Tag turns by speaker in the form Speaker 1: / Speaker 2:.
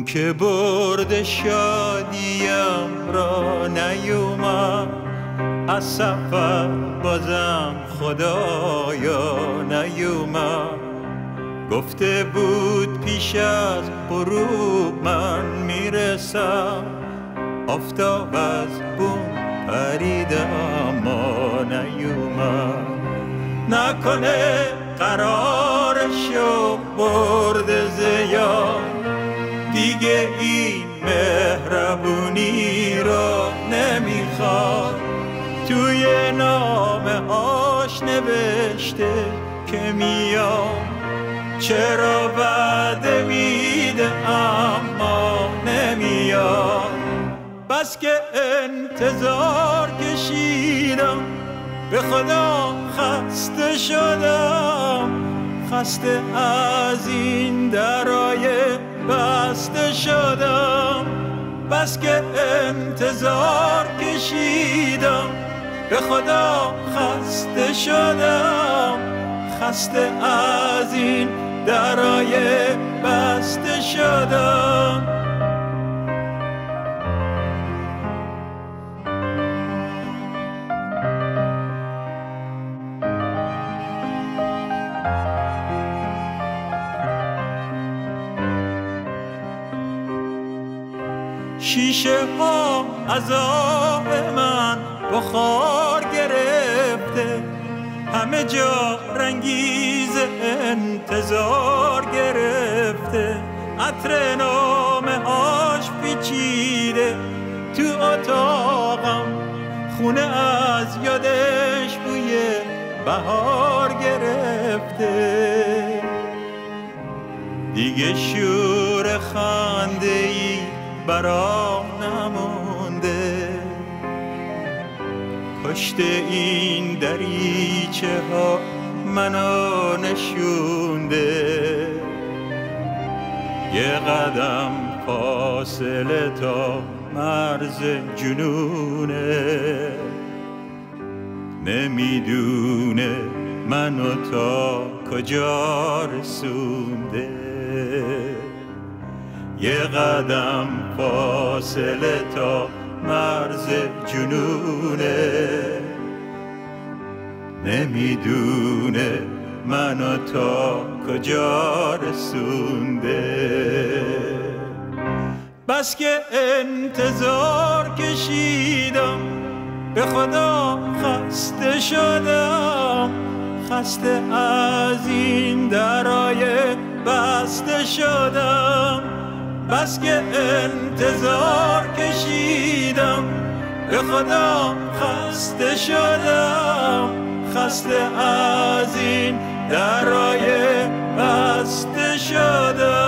Speaker 1: اون که برد شادیم را نیومد، از سفر بازم خدایا نیومد. گفته بود پیش از غروب من میرسم، آفتاب از بوم پرید اما نیومد. نکنه قرارشو برد زیان، دیگه این مهربونی رو نمیخواد. توی نامه‌هاش نوشته که میام، چرا وعده میده اما نمیاد. بس که انتظار کشیدم، به خدا خسته شدم. خسته از این درای بسته شدم. بس که انتظار کشیدم، به خدا خسته شدم. خسته از این درای بسته شدم. شیشه ها از آب من بخار گرفته، همه جا رنگیز انتظار گرفته. عطر نامه‌هاش پیچیده تو اتاقم، خونه از یادش بوی بهار گرفته. دیگه شور خنده‌ای برام نمونده، پشت این دریچه ها منو نشونده. یه قدم فاصله تا مرز جنونه، نمیدونه منو تا کجا رسونده. یه قدم فاصله تا مرز جنونه، نمیدونه منو تا کجا رسونده. بس که انتظار کشیدم، به خدا خسته شدم. خسته از این درای بسته شدم. بس که انتظار کشیدم، به خدا خسته شدم. خسته از این درای بسته شدم.